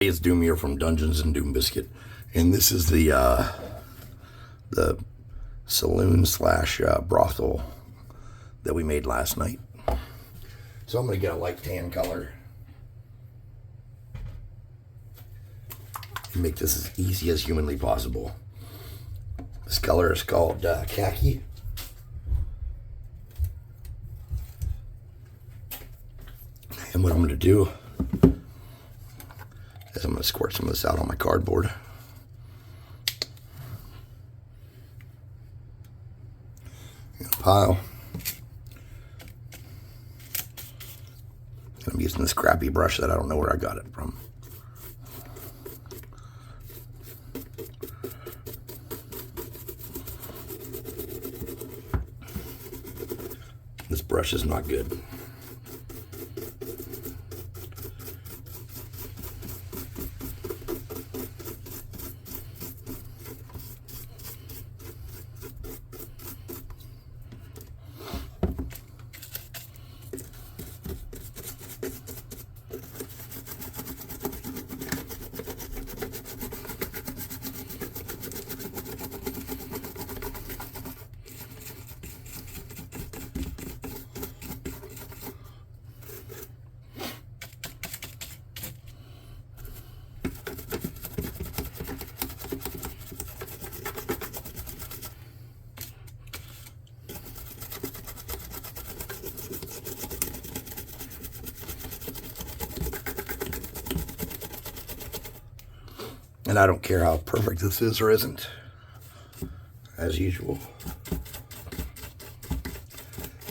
It's Doom here from Dungeons and Doom Biscuit, and this is the Saloon slash brothel that we made last night. So I'm going to get a light tan color and make this as easy as humanly possible. This color is called khaki. And what I'm going to do is I'm going to squirt some of this out on my cardboard. In a pile. And I'm using this crappy brush that I don't know where I got it from. This brush is not good. And I don't care how perfect this is or isn't, as usual.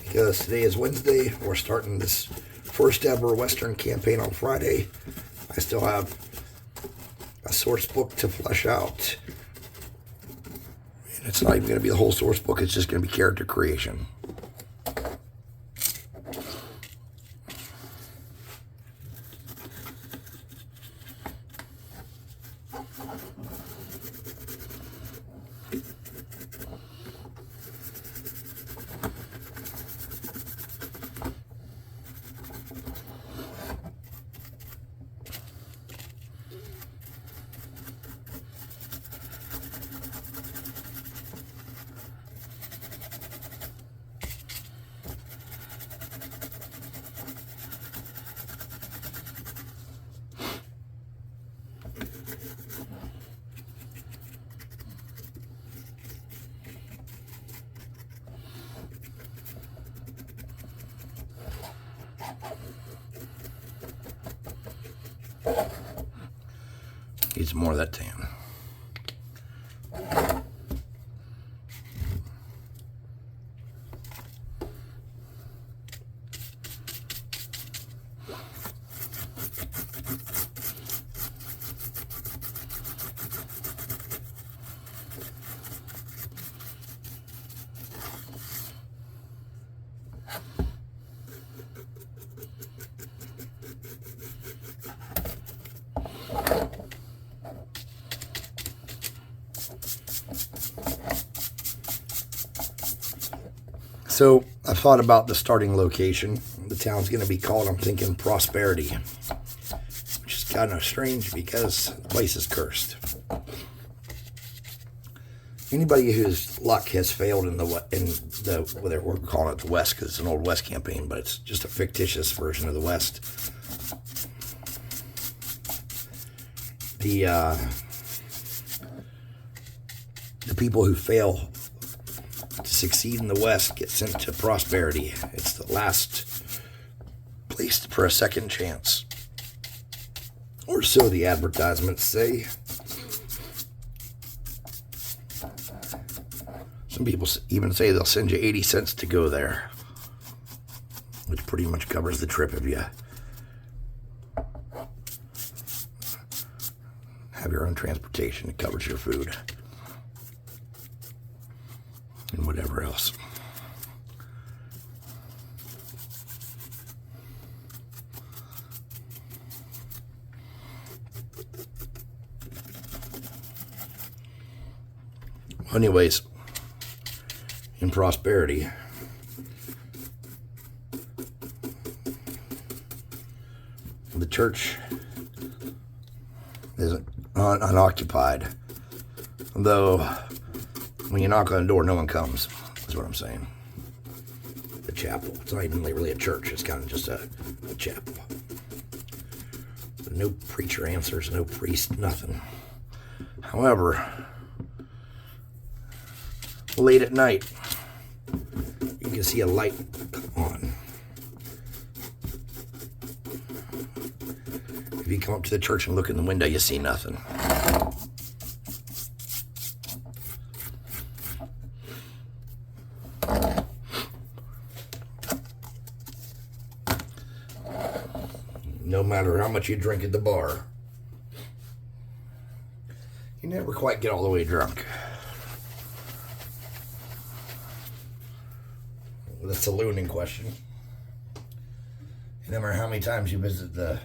Because today is Wednesday, we're starting this first ever Western campaign on Friday. I still have a source book to flesh out. And it's not even going to be the whole source book, it's just going to be character creation. Need some more of that tan. So I thought about the starting location. The town's going to be called, I'm thinking, Prosperity, which is kind of strange because the place is cursed. Anybody whose luck has failed in whether we're calling it the West, because it's an old West campaign, but it's just a fictitious version of the West. The people who fail to succeed in the West get sent to Prosperity. It's the last place for a second chance. Or so the advertisements say. Some people even say they'll send you 80 cents to go there, which pretty much covers the trip if you have your own transportation. It covers your food and whatever else. Anyways, in Prosperity, the church isn't unoccupied. Though, when you knock on the door, no one comes. That's what I'm saying. The chapel. It's not even really a church. It's kind of just a chapel. No preacher answers, no priest, nothing. However, late at night, you can see a light come on. If you come up to the church and look in the window, you see nothing. No matter how much you drink at the bar, you never quite get all the way drunk. The saloon in question. No matter how many times you visit the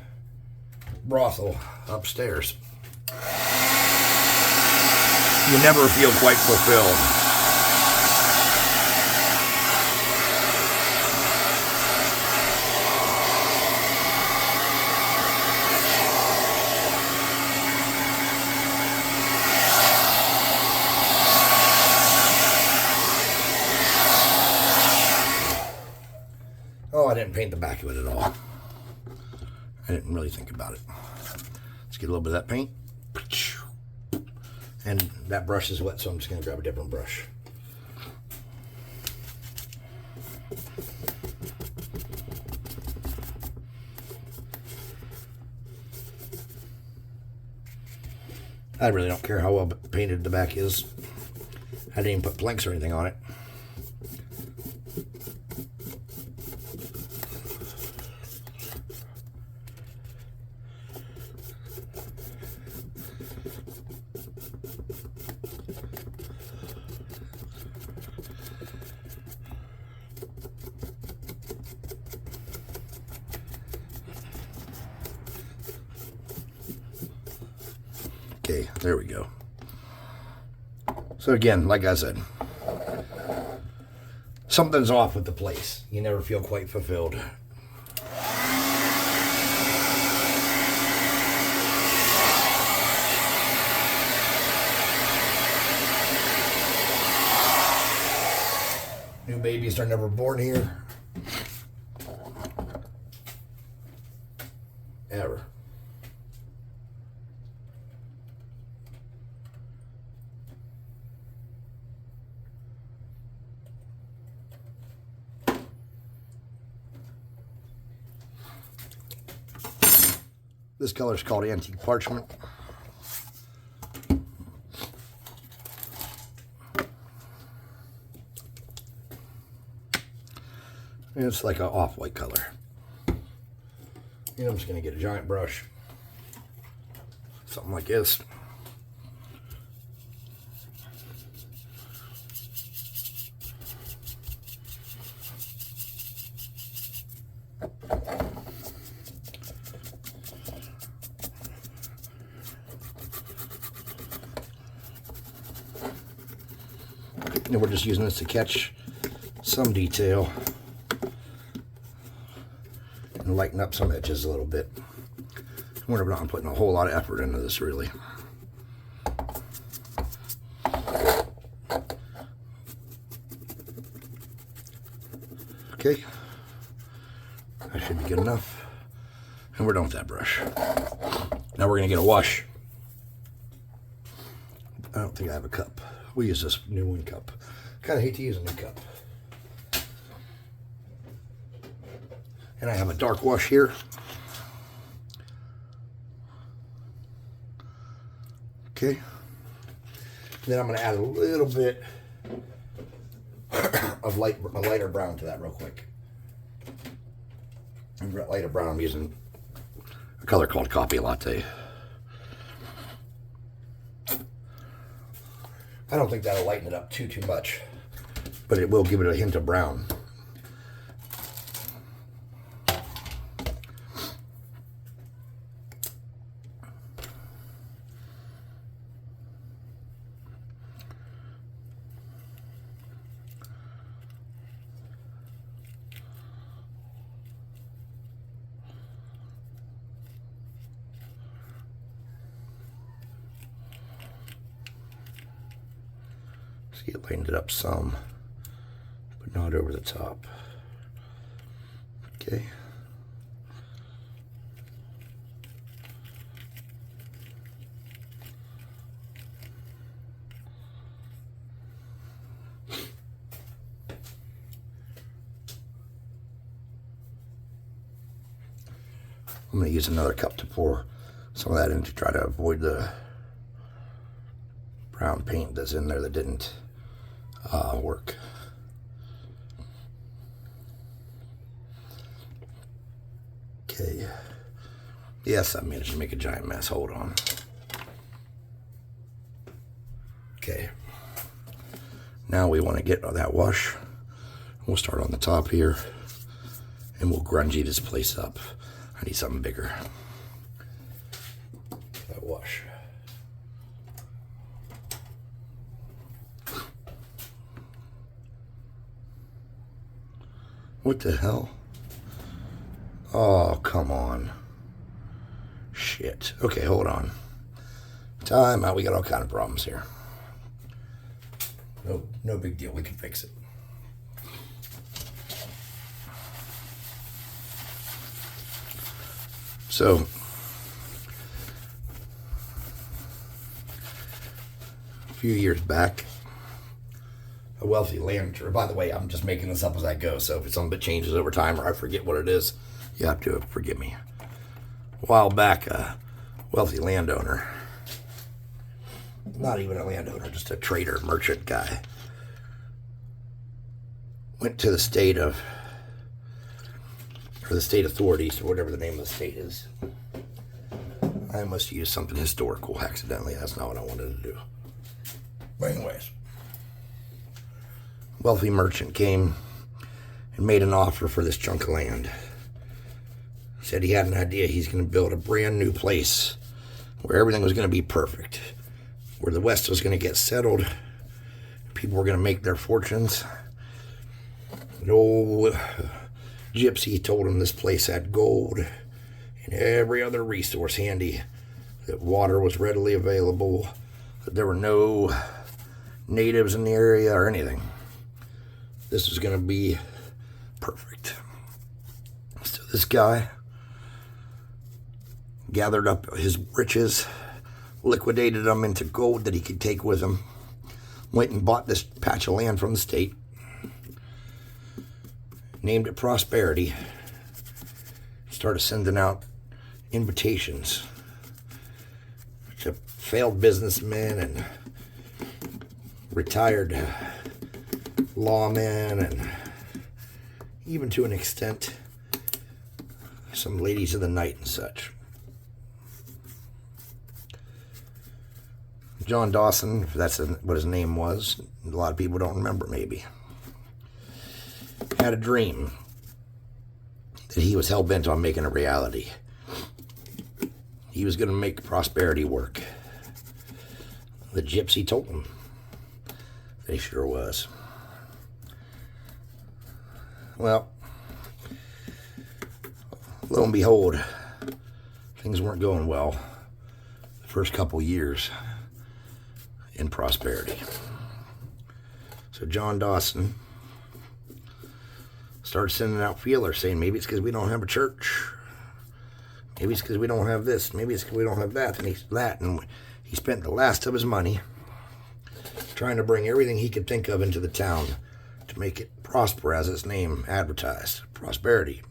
brothel upstairs, you never feel quite fulfilled. Oh, I didn't paint the back of it at all. I didn't really think about it. Let's get a little bit of that paint. And that brush is wet, so I'm just going to grab a different brush. I really don't care how well painted the back is. I didn't even put planks or anything on it. Okay, there we go. So again, like I said, something's off with the place. You never feel quite fulfilled. New babies are never born here. Ever. This color is called antique parchment. And it's like an off-white color. And I'm just going to get a giant brush. Something like this. And we're just using this to catch some detail and lighten up some edges a little bit. We're not putting a whole lot of effort into this, really. Okay, that should be good enough. And we're done with that brush. Now we're going to get a wash. I don't think I have a cup. We use this new one cup. Kind of hate to use a new cup. And I have a dark wash here. Okay. Then I'm going to add a little bit of a lighter brown to that real quick. And lighter brown, I'm using a color called Coffee Latte. I don't think that'll lighten it up too much, but it will give it a hint of brown. See, it lightened it up some, but not over the top. Okay. I'm going to use another cup to pour some of that in to try to avoid the brown paint that's in there that didn't work. Okay. Yes, I managed to make a giant mess. Hold on. Okay. Now we want to get that wash. We'll start on the top here, and we'll grungy this place up. I need something bigger. That wash. What the hell? Oh, come on. Shit. Okay, hold on. Time out. We got all kind of problems here. No big deal. We can fix it. So, a few years back, a wealthy landowner, by the way, I'm just making this up as I go, so if something changes over time or I forget what it is, you have to forgive me. A while back, a wealthy landowner, not even a landowner, just a trader, merchant guy, went to the state authorities, or whatever the name of the state is. I must use something historical accidentally. That's not what I wanted to do. But anyways, wealthy merchant came and made an offer for this chunk of land. Said he had an idea. He's going to build a brand new place where everything was going to be perfect, where the West was going to get settled, people were going to make their fortunes. An old gypsy told him this place had gold and every other resource handy, that water was readily available, that there were no natives in the area or anything. This was going to be perfect. So this guy gathered up his riches, liquidated them into gold that he could take with him, went and bought this patch of land from the state, named it Prosperity, started sending out invitations to failed businessmen and retired lawmen, and even to an extent some ladies of the night and such. John Dawson, if that's what his name was, a lot of people don't remember maybe, had a dream that he was hell-bent on making a reality. He was going to make Prosperity work. The gypsy told him that he sure was. Well, lo and behold, things weren't going well the first couple years in Prosperity. So John Dawson started sending out feelers saying, maybe it's because we don't have a church. Maybe it's because we don't have this. Maybe it's because we don't have that. And he spent the last of his money trying to bring everything he could think of into the town to make it prosper as its name advertised. Prosperity.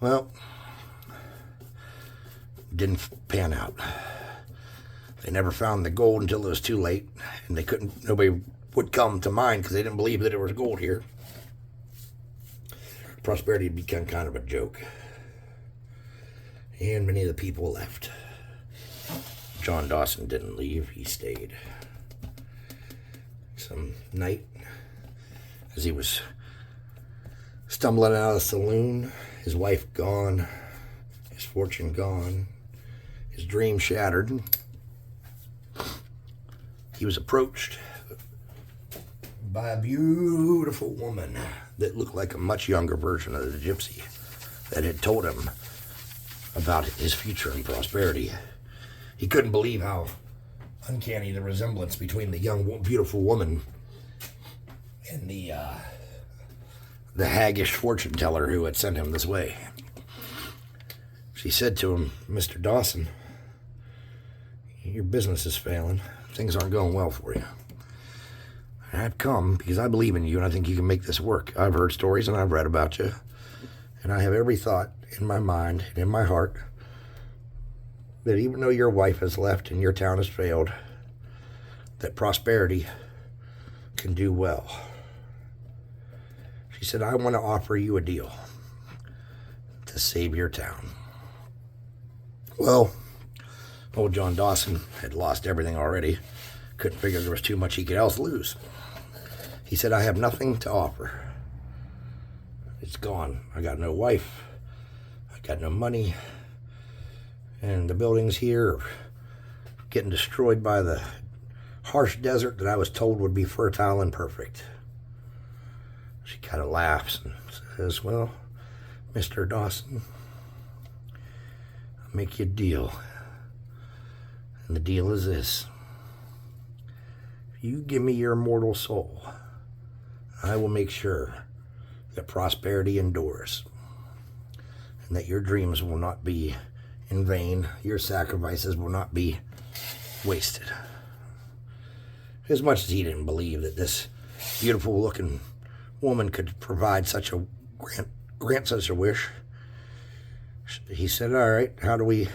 Well, didn't pan out. They never found the gold until it was too late, and nobody would come to mind because they didn't believe that there was gold here. Prosperity had become kind of a joke, and many of the people left. John Dawson didn't leave, he stayed. Some night, as he was stumbling out of the saloon, his wife gone, his fortune gone, his dream shattered, he was approached by a beautiful woman that looked like a much younger version of the gypsy that had told him about his future and prosperity. He couldn't believe how uncanny, the resemblance between the young, beautiful woman and the haggish fortune teller who had sent him this way. She said to him, "Mr. Dawson, your business is failing. Things aren't going well for you. I've come because I believe in you and I think you can make this work. I've heard stories and I've read about you. And I have every thought in my mind and in my heart that even though your wife has left and your town has failed, that prosperity can do well." She said, "I want to offer you a deal to save your town." Well, old John Dawson had lost everything already. Couldn't figure there was too much he could else lose. He said, "I have nothing to offer. It's gone. I got no wife. I got no money. And the buildings here are getting destroyed by the harsh desert that I was told would be fertile and perfect." She kind of laughs and says, "Well, Mr. Dawson, I'll make you a deal. And the deal is this. If you give me your immortal soul, I will make sure that prosperity endures and that your dreams will not be in vain. Your sacrifices will not be wasted." As much as he didn't believe that this beautiful looking woman could provide such a grant such a wish, he said, "All right, how do we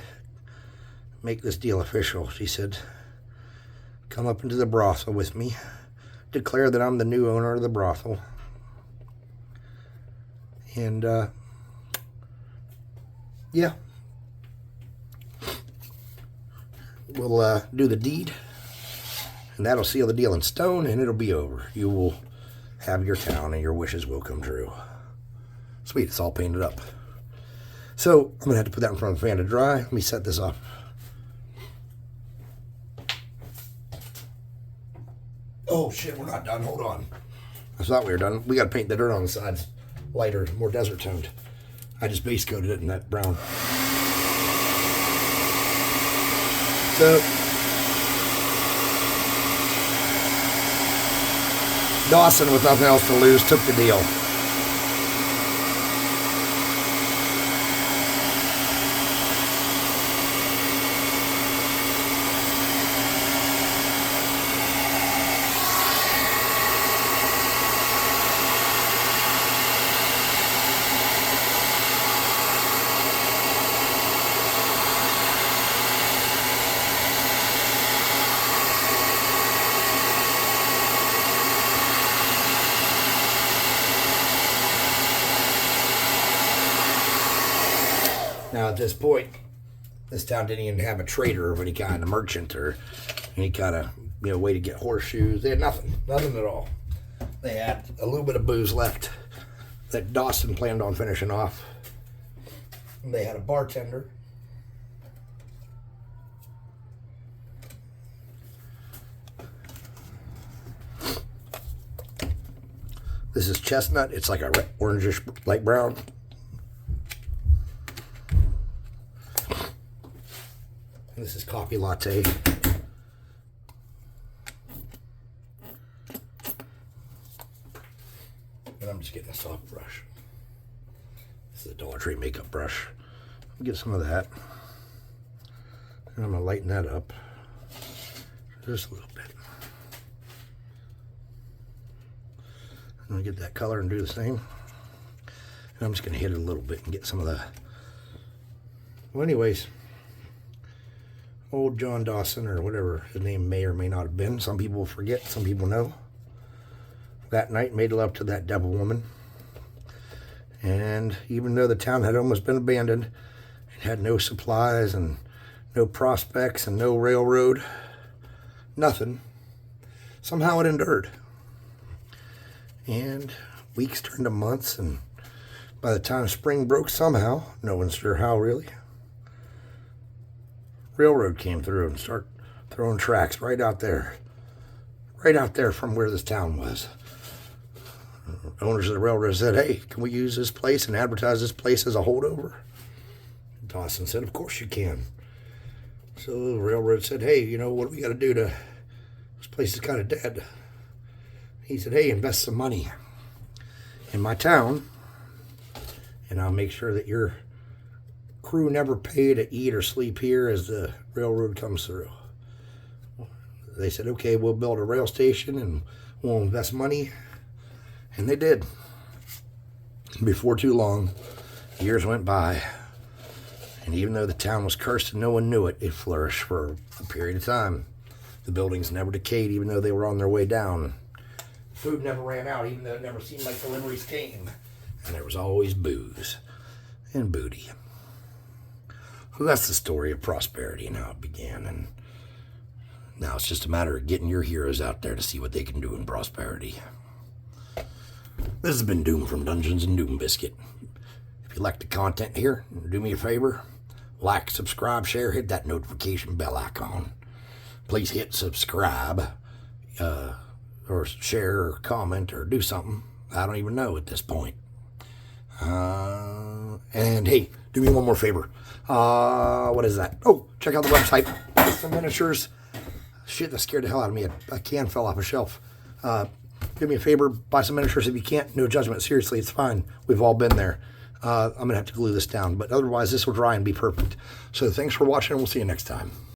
make this deal official?" She said, "Come up into the brothel with me. Declare that I'm the new owner of the brothel. And, yeah. We'll do the deed. And that'll seal the deal in stone, and it'll be over. You will have your town, and your wishes will come true." Sweet, it's all painted up. So, I'm going to have to put that in front of the fan to dry. Let me set this up. Oh, shit, we're not done. Hold on. I thought we were done. We got to paint the dirt on the sides lighter, more desert toned. I just base coated it in that brown. So, Dawson, with nothing else to lose, took the deal. Now, at this point, this town didn't even have a trader of any kind, a merchant or any kind of way to get horseshoes. They had nothing at all. They had a little bit of booze left that Dawson planned on finishing off. And they had a bartender. This is chestnut. It's like a orangish light brown. This is coffee latte. And I'm just getting a soft brush. This is a Dollar Tree makeup brush. I'll get some of that. And I'm going to lighten that up just a little bit. I'm going to get that color and do the same. And I'm just going to hit it a little bit and get some of the... Well, anyways... Old John Dawson, or whatever his name may or may not have been. Some people forget, some people know. That night made love to that devil woman. And even though the town had almost been abandoned, it had no supplies and no prospects and no railroad, nothing. Somehow it endured. And weeks turned to months, and by the time spring broke somehow, no one's sure how really, railroad came through and started throwing tracks right out there from where this town was. Owners of the railroad said, "Hey, can we use this place and advertise this place as a holdover?" Dawson said, "Of course you can." So the railroad said, hey, you know, what do we got to do to, this place is kind of dead. He said, hey, invest some money in my town, and I'll make sure that your crew never pay to eat or sleep here as the railroad comes through. They said, okay, we'll build a rail station and we'll invest money. And they did. Before too long, years went by, and even though the town was cursed and no one knew it, it flourished for a period of time. The buildings never decayed, even though they were on their way down. Food never ran out, even though it never seemed like deliveries came. And there was always booze and booty. So that's the story of prosperity and how it began. And now it's just a matter of getting your heroes out there to see what they can do in prosperity. This has been Doom from Dungeons and Doom Biscuit. If you like the content here, do me a favor. Like, subscribe, share, hit that notification bell icon. Please hit subscribe, or share, or comment, or do something. I don't even know at this point. And hey, do me one more favor. What is that? Oh, check out the website. Some miniatures. Shit, that scared the hell out of me. A can fell off a shelf. Do me a favor, buy some miniatures if you can't. No judgment. Seriously, it's fine. We've all been there. I'm going to have to glue this down. But otherwise, this will dry and be perfect. So thanks for watching, and we'll see you next time.